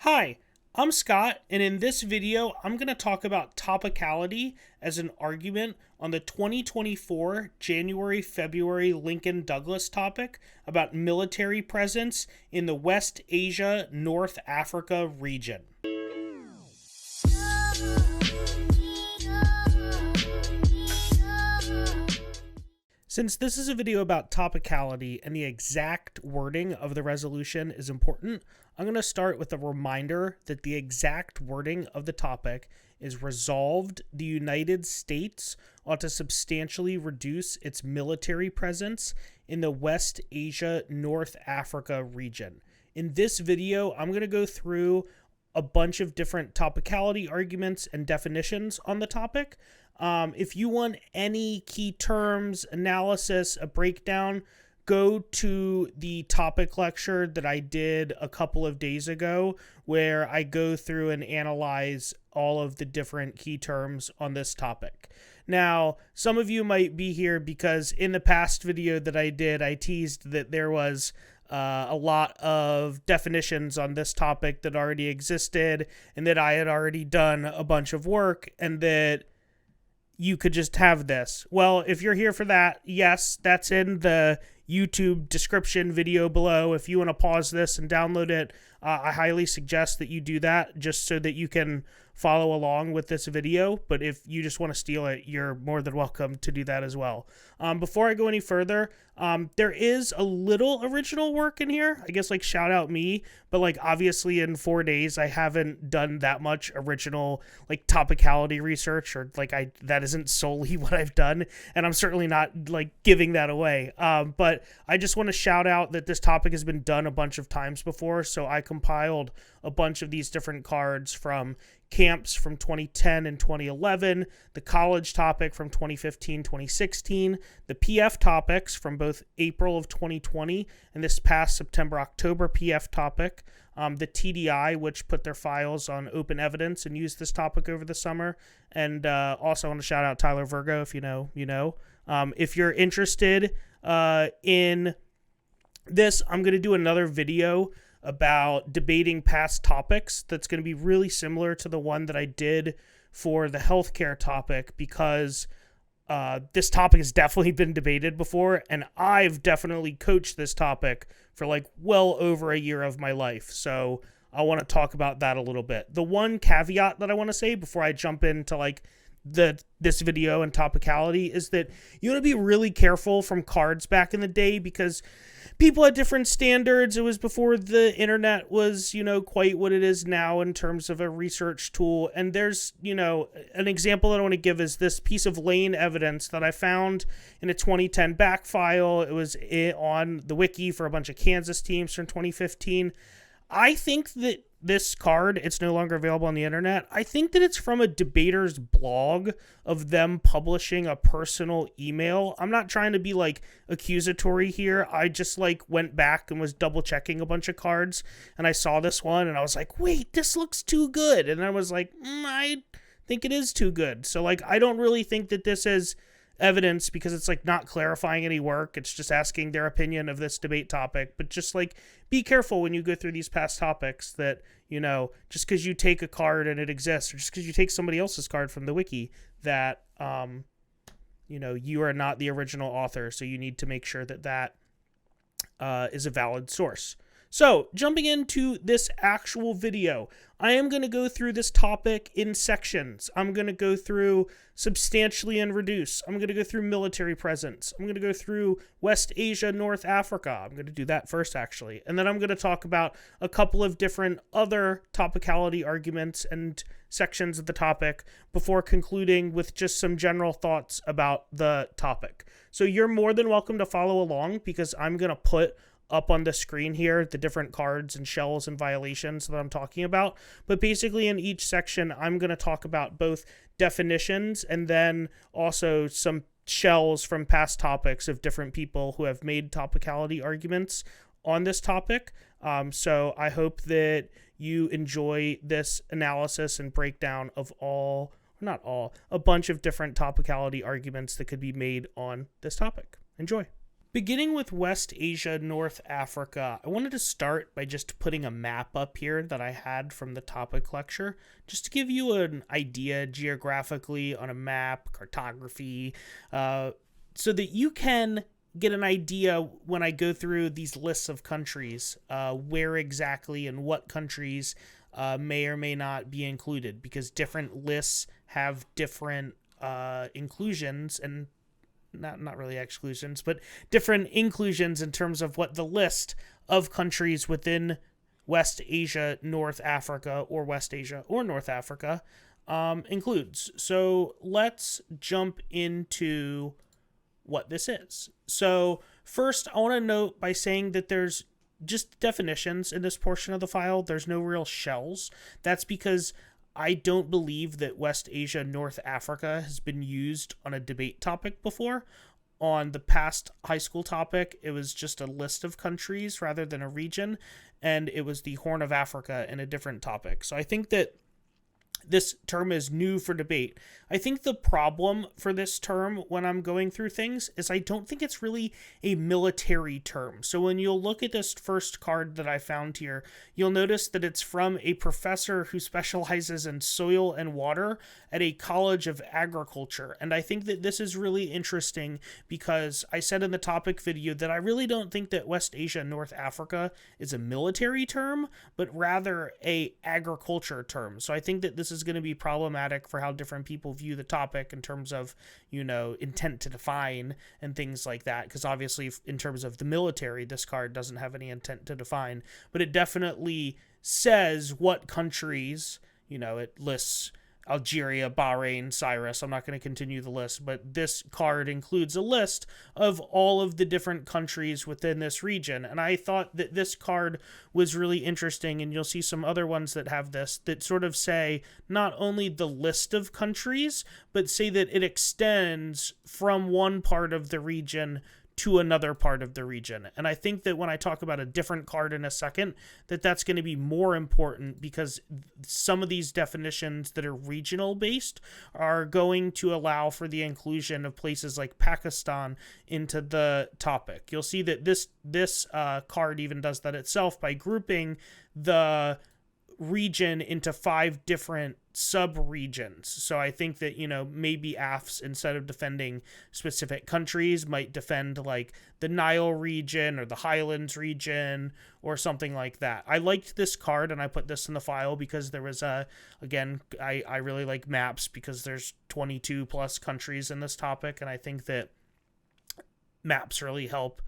Hi, I'm Scott, and in this video, I'm going to talk about topicality as an argument on the 2024 January-February Lincoln-Douglas topic about military presence in the West Asia, North Africa region. Since this is a video about topicality and the exact wording of the resolution is important, I'm going to start with a reminder that the exact wording of the topic is resolved the United States ought to substantially reduce its military presence in the West Asia, North Africa region. In this video, I'm going to go through a bunch of different topicality arguments and definitions on the topic. If you want any key terms, analysis, a breakdown, go to the topic lecture that I did a couple of days ago where I go through and analyze all of the different key terms on this topic. Now, some of you might be here because in the past video that I did, I teased that there was a lot of definitions on this topic that already existed and that I had already done a bunch of work and that you could just have this. Well, if you're here for that, yes, that's in the YouTube description video below. If you want to pause this and download it, I highly suggest that you do that just so that you can follow along with this video. But if you just want to steal it, you're more than welcome to do that as well. Before I go any further, there is a little original work in here. I guess like shout out me, but like obviously in 4 days, I haven't done that much original like topicality research or like that isn't solely what I've done. And I'm certainly not like giving that away. But I just want to shout out that this topic has been done a bunch of times before. So I compiled a bunch of these different cards from camps from 2010 and 2011, the college topic from 2015, 2016, the PF topics from both April of 2020 and this past September, October PF topic, the TDI, which put their files on open evidence and used this topic over the summer. And also want to shout out Tyler Virgo, if you know, you know. If you're interested in this, I'm going to do another video about debating past topics that's going to be really similar to the one that I did for the healthcare topic because this topic has definitely been debated before and I've definitely coached this topic for like well over a year of my life. So I want to talk about that a little bit. The one caveat that I want to say before I jump into like this video and topicality is that you want to be really careful from cards back in the day because people had different standards. It was before the internet was, quite what it is now in terms of a research tool. And there's, an example that I want to give is this piece of lane evidence that I found in a 2010 back file. It was on the wiki for a bunch of Kansas teams from 2015. I think that this card, it's no longer available on the internet. I think that it's from a debater's blog of them publishing a personal email. I'm not trying to be like accusatory here. I just like went back and was double checking a bunch of cards and I saw this one and I was like, wait, this looks too good. And I was like, I think it is too good. So like, I don't really think that this is evidence because it's like not clarifying any work. It's just asking their opinion of this debate topic. But just like be careful when you go through these past topics that, just because you take a card and it exists, or just because you take somebody else's card from the wiki, that, you are not the original author. So you need to make sure that that is a valid source. So, jumping into this actual video, I am going to go through this topic in sections. I'm going to go through substantially and reduce. I'm going to go through military presence. I'm going to go through West Asia, North Africa. I'm going to do that first, actually. And then I'm going to talk about a couple of different other topicality arguments and sections of the topic before concluding with just some general thoughts about the topic. So, you're more than welcome to follow along because I'm going to put up on the screen here the different cards and shells and violations that I'm talking about. But basically in each section, I'm going to talk about both definitions and then also some shells from past topics of different people who have made topicality arguments on this topic. So I hope that you enjoy this analysis and breakdown of a bunch of different topicality arguments that could be made on this topic. Enjoy. Beginning with West Asia, North Africa, I wanted to start by just putting a map up here that I had from the topic lecture, just to give you an idea geographically on a map, cartography, so that you can get an idea when I go through these lists of countries, where exactly and what countries may or may not be included, because different lists have different inclusions and not really exclusions, but different inclusions in terms of what the list of countries within West Asia, North Africa, or West Asia or North Africa includes. So let's jump into what this is. So first, I want to note by saying that there's just definitions in this portion of the file. There's no real shells. That's because I don't believe that West Asia, North Africa has been used on a debate topic before. On the past high school topic, it was just a list of countries rather than a region, and it was the Horn of Africa in a different topic. So I think that this term is new for debate. I think the problem for this term when I'm going through things is I don't think it's really a military term. So when you'll look at this first card that I found here, you'll notice that it's from a professor who specializes in soil and water at a college of agriculture. And I think that this is really interesting because I said in the topic video that I really don't think that West Asia, North Africa is a military term, but rather a agriculture term. So I think that this is going to be problematic for how different people view the topic in terms of, intent to define and things like that. Because obviously in terms of the military, this card doesn't have any intent to define, but it definitely says what countries, it lists Algeria, Bahrain, Cyrus. I'm not going to continue the list, but this card includes a list of all of the different countries within this region. And I thought that this card was really interesting, and you'll see some other ones that have this that sort of say not only the list of countries, but say that it extends from one part of the region to another part of the region. And I think that when I talk about a different card in a second, that's going to be more important because some of these definitions that are regional based are going to allow for the inclusion of places like Pakistan into the topic. You'll see that this card even does that itself by grouping the region into 5 different sub-regions. So I think that, maybe AFs, instead of defending specific countries, might defend like the Nile region or the Highlands region or something like that. I liked this card and I put this in the file because there was I really like maps because there's 22 plus countries in this topic, and I think that maps really help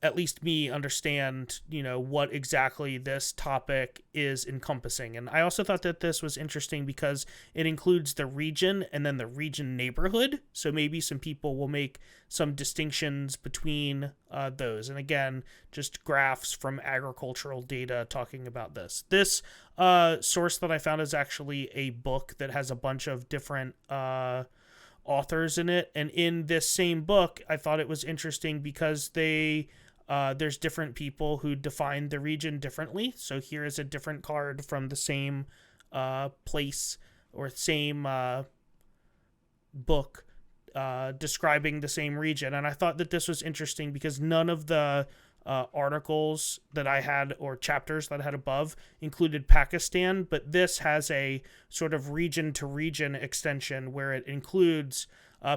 at least me understand, what exactly this topic is encompassing. And I also thought that this was interesting because it includes the region and then the region neighborhood. So maybe some people will make some distinctions between those. And again, just graphs from agricultural data talking about this. This source that I found is actually a book that has a bunch of different authors in it. And in this same book, I thought it was interesting because there's different people who define the region differently. So here is a different card from the same place or same book describing the same region. And I thought that this was interesting because none of the articles that I had or chapters that I had above included Pakistan, but this has a sort of region to region extension where it includes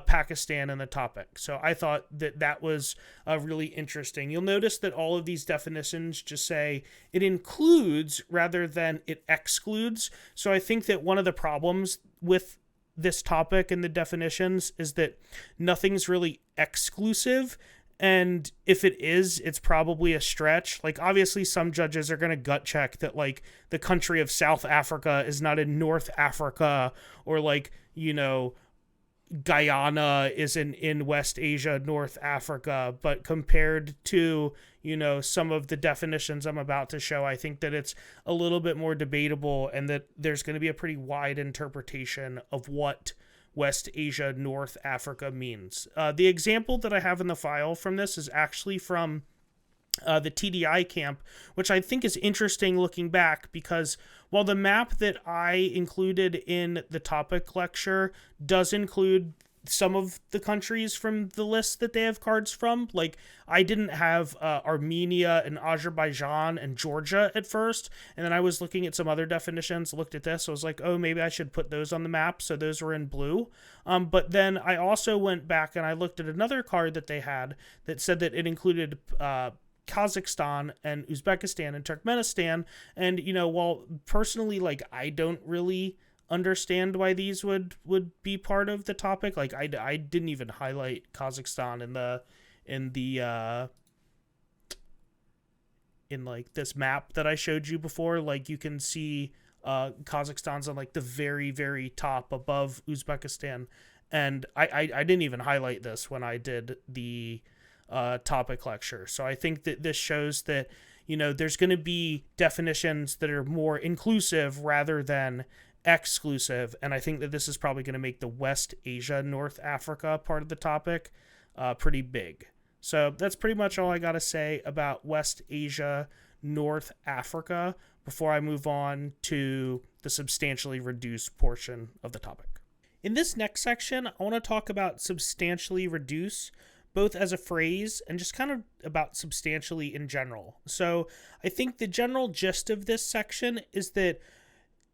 Pakistan in the topic. So I thought that was really interesting. You'll notice that all of these definitions just say it includes rather than it excludes. So I think that one of the problems with this topic and the definitions is that nothing's really exclusive. And if it is, it's probably a stretch. Like, obviously, some judges are going to gut check that, like, the country of South Africa is not in North Africa, or, like, Guyana isn't in West Asia, North Africa. But compared to, some of the definitions I'm about to show, I think that it's a little bit more debatable and that there's going to be a pretty wide interpretation of what West Asia, North Africa means. The example that I have in the file from this is actually from the TDI camp, which I think is interesting looking back because while the map that I included in the topic lecture does include some of the countries from the list that they have cards from. Like, I didn't have Armenia and Azerbaijan and Georgia at first, and then I was looking at some other definitions, looked at this, I was like, oh, maybe I should put those on the map, so those were in blue. But then I also went back and I looked at another card that they had that said that it included Kazakhstan and Uzbekistan and Turkmenistan, and, you know, while personally, like, I don't really understand why these would be part of the topic. Like, I didn't even highlight Kazakhstan in like this map that I showed you before. Like, you can see Kazakhstan's on like the very, very top above Uzbekistan, and I didn't even highlight this when I did the topic lecture. So I think that this shows that, you know, there's going to be definitions that are more inclusive rather than exclusive, and I think that this is probably going to make the West Asia, North Africa part of the topic pretty big. So that's pretty much all I got to say about West Asia, North Africa before I move on to the substantially reduced portion of the topic. In this next section, I want to talk about substantially reduce, both as a phrase and just kind of about substantially in general. So I think the general gist of this section is that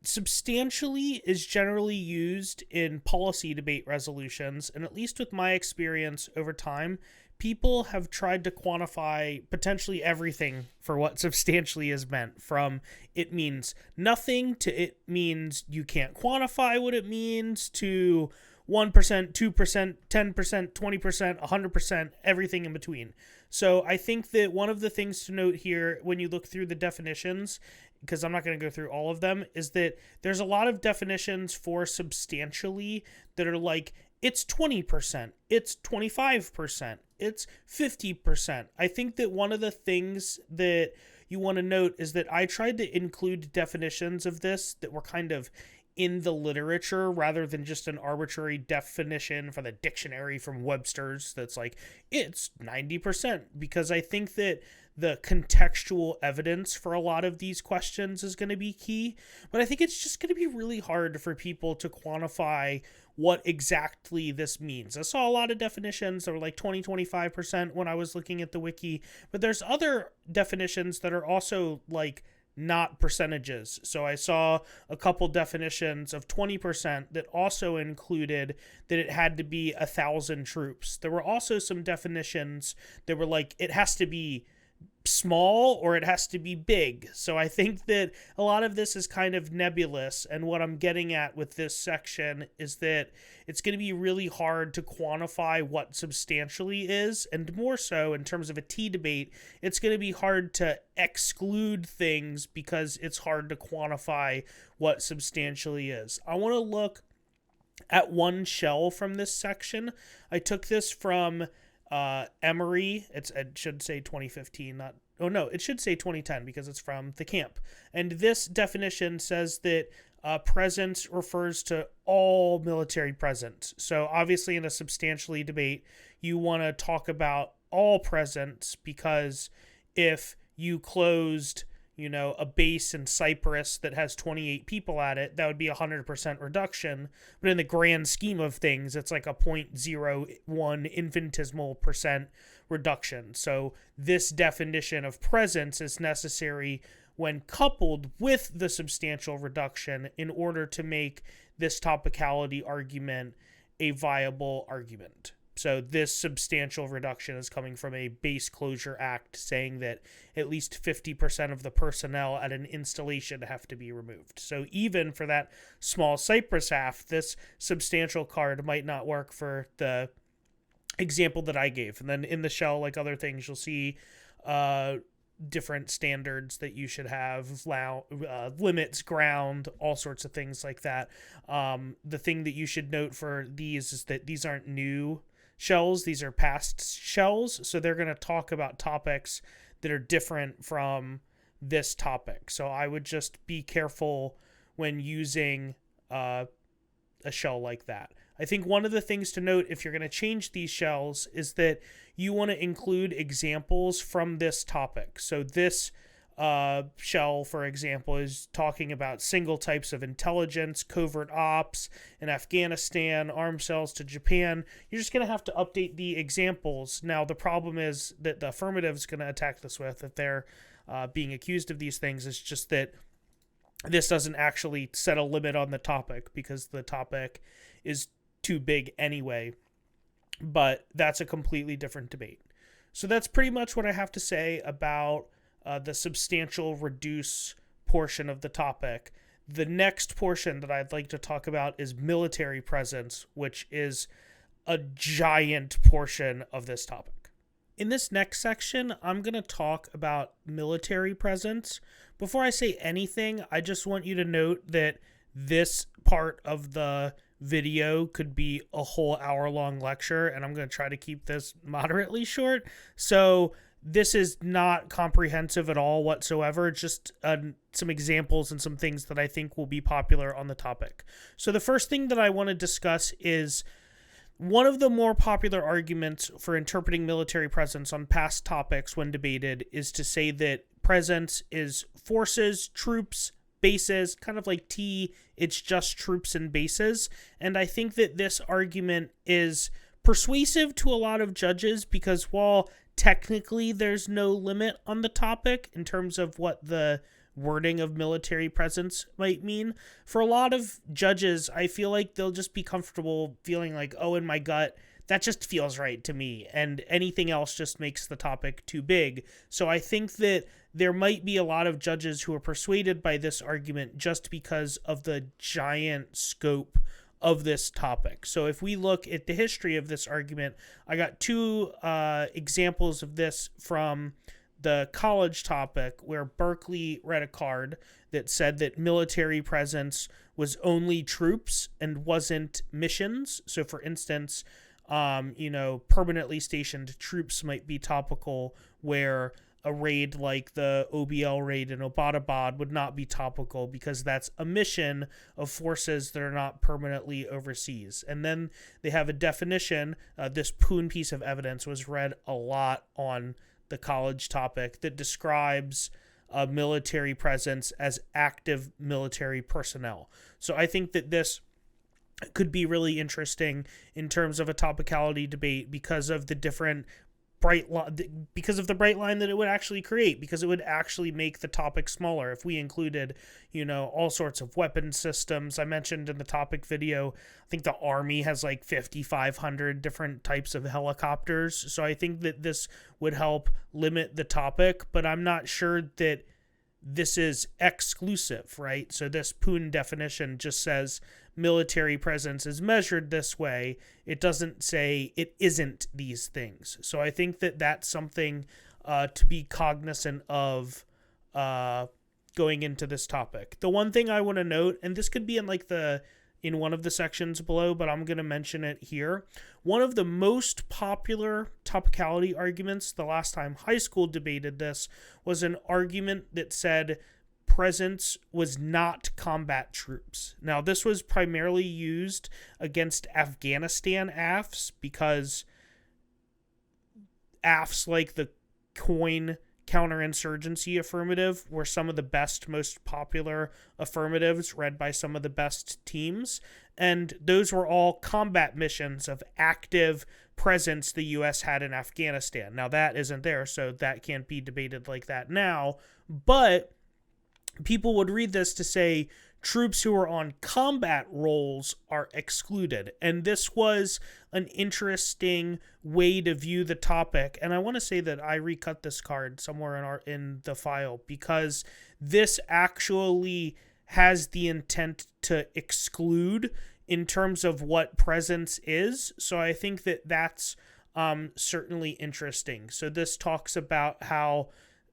substantially is generally used in policy debate resolutions, and at least with my experience over time, people have tried to quantify potentially everything for what substantially is meant, from it means nothing to it means you can't quantify what it means to 1%, 2%, 10%, 20%, 100%, everything in between. So I think that one of the things to note here when you look through the definitions, because I'm not going to go through all of them, is that there's a lot of definitions for substantially that are like, it's 20%, it's 25%, it's 50%. I think that one of the things that you want to note is that I tried to include definitions of this that were kind of in the literature rather than just an arbitrary definition from the dictionary from Webster's that's like, it's 90%, because I think that the contextual evidence for a lot of these questions is going to be key. But I think it's just going to be really hard for people to quantify what exactly this means. I saw a lot of definitions that were like 20, 25% when I was looking at the wiki, but there's other definitions that are also like not percentages. So I saw a couple definitions of 20% that also included that it had to be 1,000 troops. There were also some definitions that were like, it has to be small or it has to be big. So I think that a lot of this is kind of nebulous, and what I'm getting at with this section is that it's going to be really hard to quantify what substantially is, and more so in terms of a T debate, it's going to be hard to exclude things because it's hard to quantify what substantially is. I want to look at one shell from this section. I took this from Emory. It should say 2015, not, oh no, it should say 2010 because it's from the camp. And this definition says that presence refers to all military presence. So obviously in a substantially debate, you want to talk about all presence, because if you closed, you know, a base in Cyprus that has 28 people at it, that would be 100% reduction. But in the grand scheme of things, it's like a 0.01 infinitesimal percent reduction. So this definition of presence is necessary when coupled with the substantial reduction in order to make this topicality argument a viable argument. So this substantial reduction is coming from a base closure act saying that at least 50% of the personnel at an installation have to be removed. So even for that small Cypress half, this substantial card might not work for the example that I gave. And then in the shell, like other things, you'll see different standards that you should have, limits, ground, all sorts of things like that. The thing that you should note for these is that these aren't new shells, these are past shells, so they're going to talk about topics that are different from this topic. So I would just be careful when using a shell like that. I think one of the things to note if you're going to change these shells is that you want to include examples from this topic. So this Shell, for example, is talking about single types of intelligence, covert ops in Afghanistan, arms sales to Japan. You're just going to have to update the examples. Now, the problem is that the affirmative is going to attack this with, if they're being accused of these things, is just that this doesn't actually set a limit on the topic because the topic is too big anyway. But that's a completely different debate. So that's pretty much what I have to say about the substantial reduce portion of the topic. The next portion that I'd like to talk about is military presence, which is a giant portion of this topic. In this next section, I'm going to talk about military presence. Before I say anything, I just want you to note that this part of the video could be a whole hour-long lecture, and I'm going to try to keep this moderately short. So this is not comprehensive at all whatsoever, just some examples and some things that I think will be popular on the topic. So the first thing that I want to discuss is one of the more popular arguments for interpreting military presence on past topics when debated is to say that presence is forces, troops, bases, kind of like it's just troops and bases. And I think that this argument is persuasive to a lot of judges because while technically there's no limit on the topic in terms of what the wording of military presence might mean, for a lot of judges, I feel like they'll just be comfortable feeling like, oh, in my gut, that just feels right to me, and anything else just makes the topic too big. So I think that there might be a lot of judges who are persuaded by this argument just because of the giant scope of this topic. So if we look at the history of this argument, I got two examples of this from the college topic where Berkeley read a card that said that military presence was only troops and wasn't missions. So for instance, permanently stationed troops might be topical, where a raid like the OBL raid in Abbottabad would not be topical because that's a mission of forces that are not permanently overseas. And then they have a definition. This Poon piece of evidence was read a lot on the college topic that describes military presence as active military personnel. So I think that this could be really interesting in terms of a topicality debate because of the different bright line that it would actually create, because it would actually make the topic smaller if we included, all sorts of weapon systems. I mentioned in the topic video, I think the Army has like 5,500 different types of helicopters. So I think that this would help limit the topic, but I'm not sure that this is exclusive, right? So this Poon definition just says military presence is measured this way. It doesn't say it isn't these things. So I think that that's something to be cognizant of going into this topic. The one thing I want to note, and this could be in one of the sections below, but I'm going to mention it here. One of the most popular topicality arguments the last time high school debated this was an argument that said presence was not combat troops. Now, this was primarily used against Afghanistan AFs because AFs like the COIN counterinsurgency affirmative were some of the best, most popular affirmatives read by some of the best teams. And those were all combat missions of active presence the U.S. had in Afghanistan. Now, that isn't there, so that can't be debated like that now. But people would read this to say troops who are on combat roles are excluded. And this was an interesting way to view the topic. And I want to say that I recut this card somewhere in the file because this actually has the intent to exclude in terms of what presence is. So I think that that's certainly interesting. So this talks about how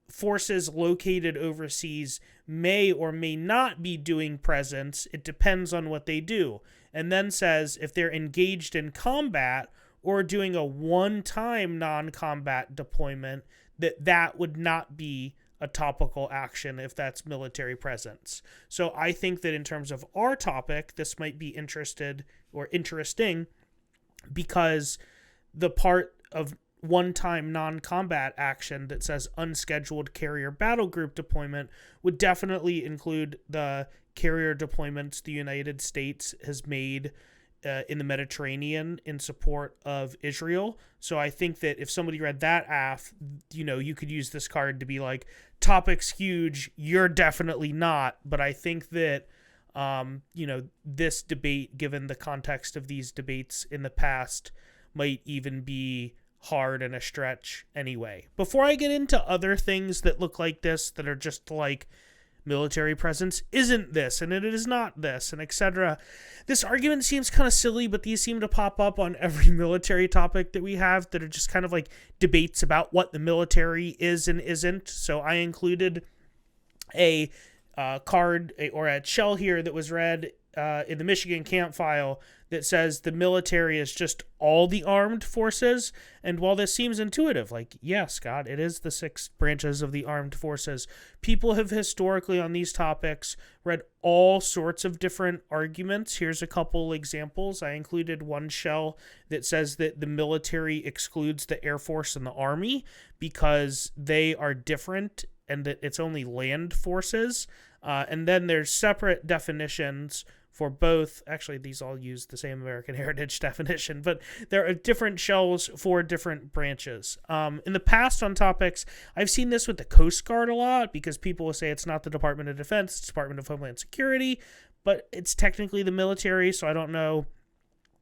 forces located overseas may or may not be doing presence. It depends on what they do. And then says if they're engaged in combat or doing a one-time non-combat deployment, that would not be a topical action if that's military presence. So I think that in terms of our topic, this might be interesting because the part of one-time non-combat action that says unscheduled carrier battle group deployment would definitely include the carrier deployments the United States has made in the Mediterranean in support of Israel. So I think that if somebody read that AF, you could use this card to be like, topic's huge, you're definitely not. But I think that, this debate, given the context of these debates in the past, might even be hard and a stretch anyway. Before I get into other things that look like this, that are just like military presence isn't this, and it is not this, and etc. This argument seems kind of silly, but these seem to pop up on every military topic that we have that are just kind of like debates about what the military is and isn't. So I included a card or a shell here that was read in the Michigan camp file that says the military is just all the armed forces. And while this seems intuitive, like, yes, God, it is the 6 branches of the armed forces, people have historically on these topics read all sorts of different arguments. Here's a couple examples. I included one shell that says that the military excludes the Air Force and the Army because they are different and that it's only land forces. And then there's separate definitions for both. Actually, these all use the same American Heritage definition, but there are different shells for different branches. In the past on topics, I've seen this with the Coast Guard a lot because people will say it's not the Department of Defense, it's Department of Homeland Security, but it's technically the military, so I don't know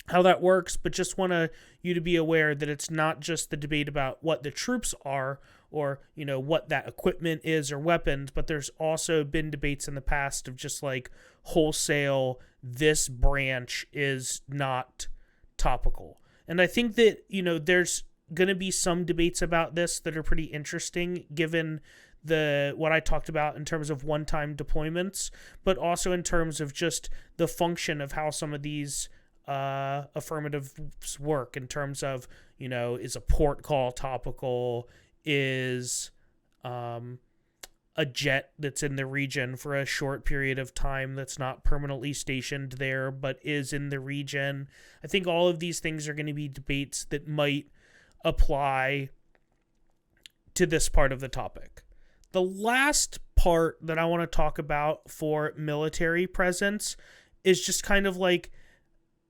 how that works, but just want you to be aware that it's not just the debate about what the troops are or, what that equipment is or weapons, but there's also been debates in the past of just like wholesale, this branch is not topical. And I think that, there's going to be some debates about this that are pretty interesting given what I talked about in terms of one-time deployments, but also in terms of just the function of how some of these affirmatives work in terms of, is a port call topical, is a jet that's in the region for a short period of time that's not permanently stationed there but is in the region. I think all of these things are going to be debates that might apply to this part of the topic. The last part that I want to talk about for military presence is just kind of like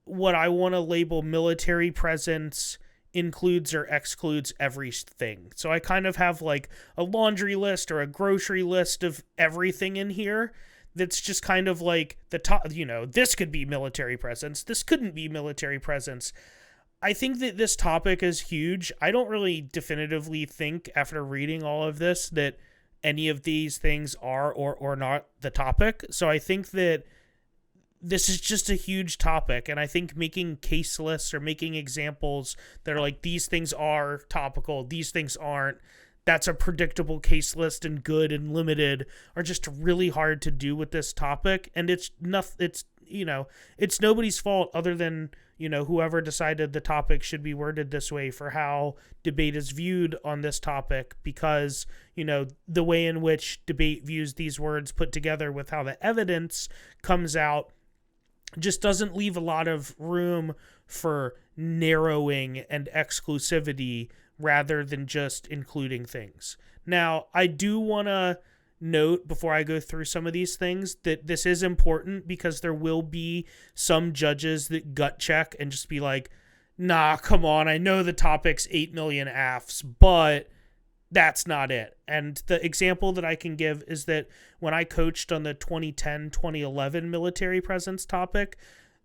what I want to label military presence includes or excludes everything. So I kind of have like a laundry list or a grocery list of everything in here that's just kind of like the top, this could be military presence, this couldn't be military presence. I think that this topic is huge. I don't really definitively think after reading all of this that any of these things are or not the topic. So I think that this is just a huge topic, and I think making case lists or making examples that are like, these things are topical, these things aren't, that's a predictable case list and good and limited, are just really hard to do with this topic. And it's nobody's fault other than, whoever decided the topic should be worded this way for how debate is viewed on this topic, because, the way in which debate views these words put together with how the evidence comes out just doesn't leave a lot of room for narrowing and exclusivity rather than just including things. Now, I do want to note before I go through some of these things that this is important because there will be some judges that gut check and just be like, nah, come on, I know the topic's 8 million AFs, but that's not it. And the example that I can give is that when I coached on the 2010-2011 military presence topic,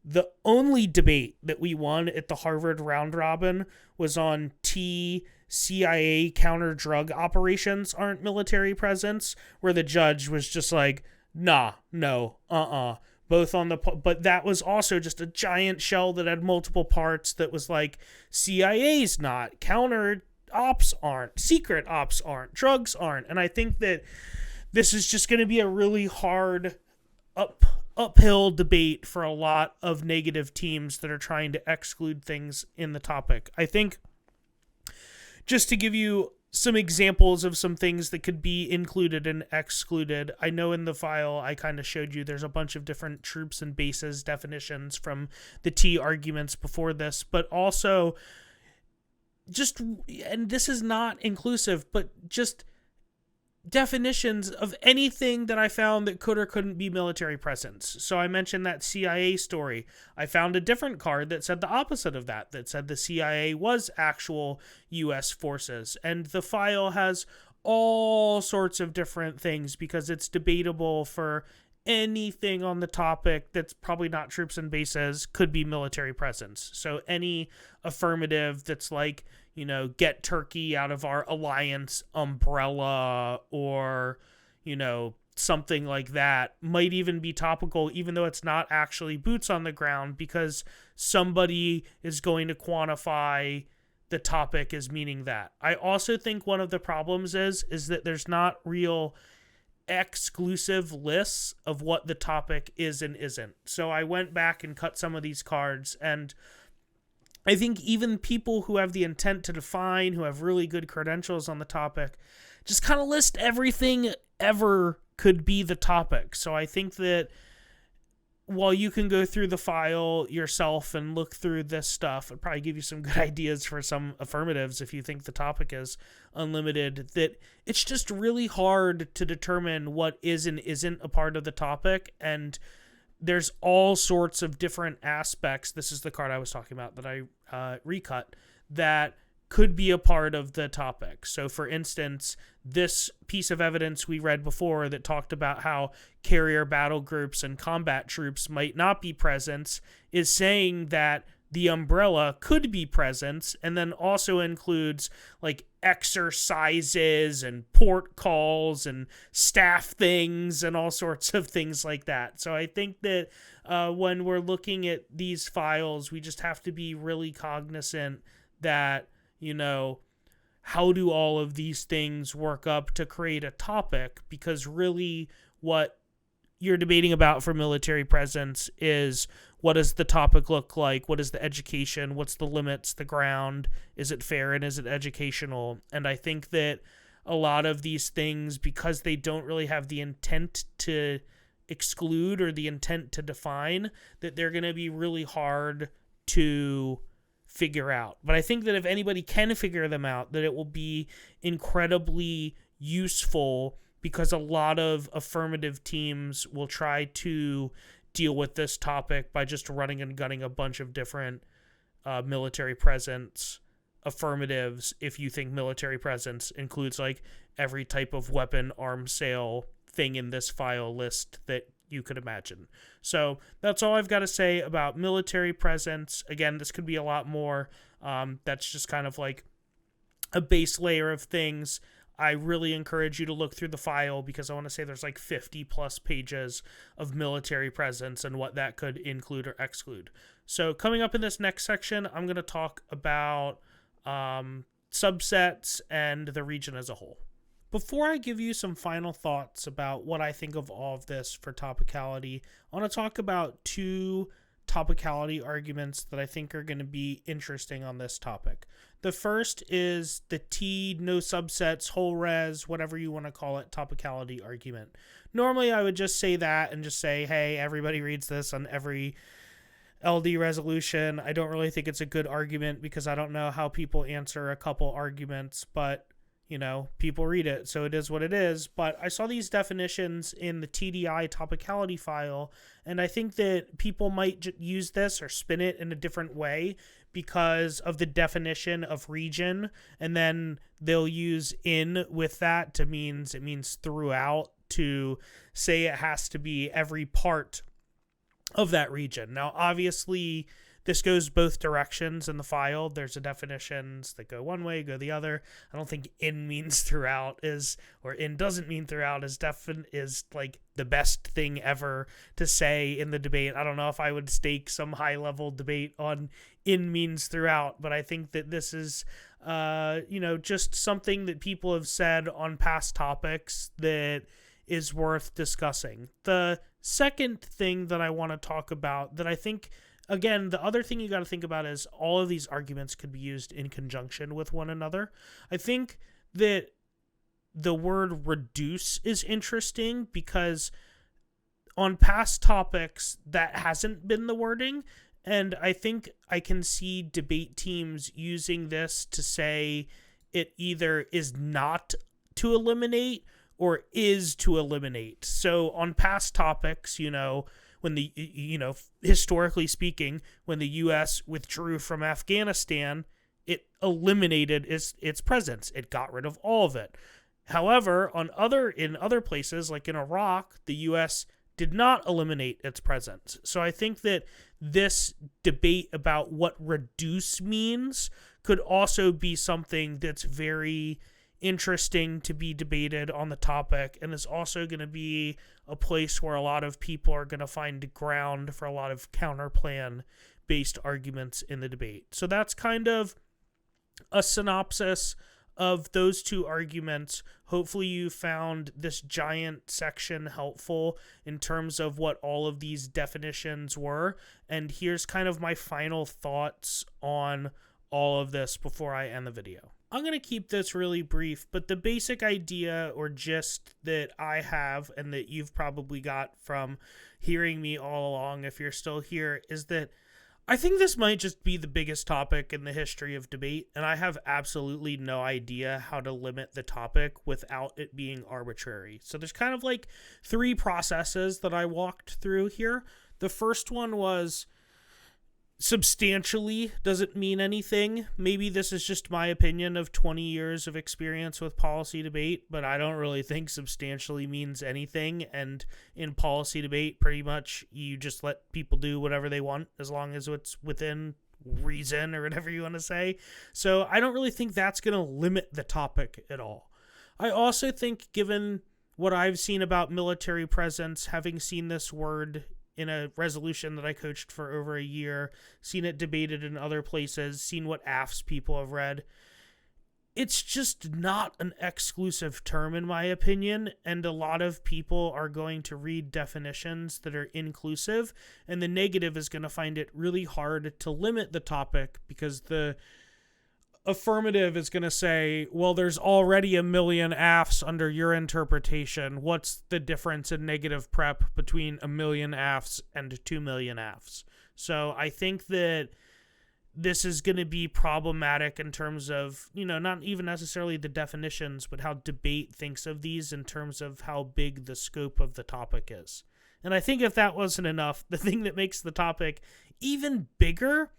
the only debate that we won at the Harvard round robin was on CIA counter drug operations aren't military presence, where the judge was just like, nah, no, both on the, but that was also just a giant shell that had multiple parts that was like, CIA's not, counter ops aren't, secret ops aren't, drugs aren't. And I think that this is just going to be a really hard uphill debate for a lot of negative teams that are trying to exclude things in the topic. I think, just to give you some examples of some things that could be included and excluded, I know in the file I kind of showed you there's a bunch of different troops and bases definitions from the T arguments before this, but also just, and this is not inclusive, but just definitions of anything that I found that could or couldn't be military presence. So I mentioned that CIA story. I found a different card that said the opposite of that, that said the CIA was actual US forces. And the file has all sorts of different things because it's debatable for anything on the topic that's probably not troops and bases could be military presence. So any affirmative that's like, get Turkey out of our alliance umbrella, or, something like that might even be topical, even though it's not actually boots on the ground, because somebody is going to quantify the topic as meaning that. I also think one of the problems is that there's not real exclusive lists of what the topic is and isn't. So I went back and cut some of these cards, and I think even people who have the intent to define, who have really good credentials on the topic, just kind of list everything ever could be the topic. So I think that while you can go through the file yourself and look through this stuff, it'll probably give you some good ideas for some affirmatives if you think the topic is unlimited, that it's just really hard to determine what is and isn't a part of the topic. And there's all sorts of different aspects. This is the card I was talking about that I recut, that could be a part of the topic. So for instance, this piece of evidence we read before that talked about how carrier battle groups and combat troops might not be presence is saying that the umbrella could be presence, and then also includes like exercises and port calls and staff things and all sorts of things like that. So I think that when we're looking at these files, we just have to be really cognizant that, how do all of these things work up to create a topic? Because really what you're debating about for military presence is, what does the topic look like? What is the education? What's the limits, the ground? Is it fair and is it educational? And I think that a lot of these things, because they don't really have the intent to exclude or the intent to define, that they're going to be really hard to figure out. But I think that if anybody can figure them out, that it will be incredibly useful, because a lot of affirmative teams will try to deal with this topic by just running and gunning a bunch of different military presence affirmatives. If you think military presence includes like every type of weapon, arms sale thing in this file list that you could imagine. So that's all I've got to say about military presence. Again, this could be a lot more. That's just kind of like a base layer of things. I really encourage you to look through the file, because I want to say there's like 50 plus pages of military presence and what that could include or exclude. So coming up in this next section, I'm going to talk about subsets and the region as a whole. Before I give you some final thoughts about what I think of all of this for topicality, I want to talk about two topicality arguments that I think are going to be interesting on this topic. The first is the T, no subsets, whole res, whatever you want to call it, topicality argument. Normally I would just say that and just say, hey, everybody reads this on every LD resolution. I don't really think it's a good argument, because I don't know how people answer a couple arguments, but people read it, so it is what it is. But I saw these definitions in the TDI topicality file, and I think that people might use this or spin it in a different way because of the definition of region, and then they'll use in with that to means it means throughout, to say it has to be every part of that region. Now, obviously, this goes both directions in the file. There's definitions that go one way, go the other. I don't think in means throughout is, or in doesn't mean throughout is like the best thing ever to say in the debate. I don't know if I would stake some high level debate on in means throughout, but I think that this is, just something that people have said on past topics that is worth discussing. The second thing that I want to talk about that I think, again, the other thing you got to think about is all of these arguments could be used in conjunction with one another. I think that the word reduce is interesting because on past topics that hasn't been the wording, And I think I can see debate teams using this to say it either is not to eliminate or is to eliminate. So on past topics, when historically speaking, when the U.S. withdrew from Afghanistan, it eliminated its presence. It got rid of all of it. However, in other places, like in Iraq, the U.S. did not eliminate its presence. So I think that this debate about what reduce means could also be something that's very interesting to be debated on the topic, and is also going to be a place where a lot of people are going to find ground for a lot of counterplan based arguments in the debate. So that's kind of a synopsis of those two arguments. Hopefully you found this giant section helpful in terms of what all of these definitions were. And here's kind of my final thoughts on all of this before I end the video. I'm going to keep this really brief, but the basic idea or gist that I have, and that you've probably got from hearing me all along if you're still here, is that I think this might just be the biggest topic in the history of debate, and I have absolutely no idea how to limit the topic without it being arbitrary. So there's kind of like three processes that I walked through here. The first one was substantially doesn't mean anything. Maybe this is just my opinion of 20 years of experience with policy debate, but I don't really think substantially means anything. And in policy debate, pretty much you just let people do whatever they want as long as it's within reason or whatever you want to say. So I don't really think that's going to limit the topic at all. I also think, given what I've seen about military presence, having seen this word in a resolution that I coached for over a year, seen it debated in other places, seen what AFs people have read, it's just not an exclusive term in my opinion, and a lot of people are going to read definitions that are inclusive, and the negative is going to find it really hard to limit the topic because the affirmative is going to say, well, there's already 1 million AFs under your interpretation. What's the difference in negative prep between 1 million AFs and 2 million AFs? So I think that this is going to be problematic in terms of, not even necessarily the definitions, but how debate thinks of these in terms of how big the scope of the topic is. And I think if that wasn't enough, the thing that makes the topic even bigger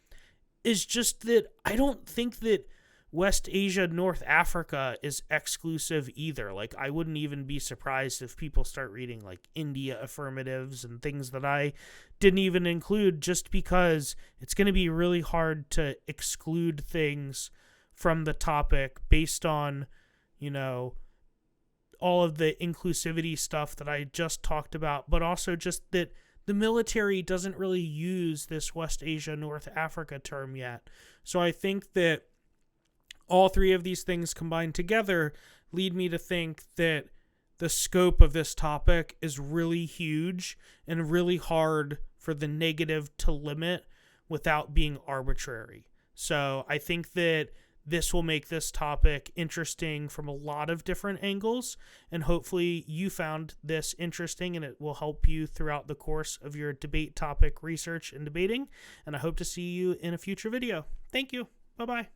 is just that I don't think that West Asia, North Africa is exclusive either. Like, I wouldn't even be surprised if people start reading like India affirmatives and things that I didn't even include, just because it's going to be really hard to exclude things from the topic based on, all of the inclusivity stuff that I just talked about, but also just that the military doesn't really use this West Asia, North Africa term yet. So I think that all three of these things combined together lead me to think that the scope of this topic is really huge and really hard for the negative to limit without being arbitrary. So I think that this will make this topic interesting from a lot of different angles, and hopefully you found this interesting and it will help you throughout the course of your debate topic research and debating, and I hope to see you in a future video. Thank you. Bye-bye.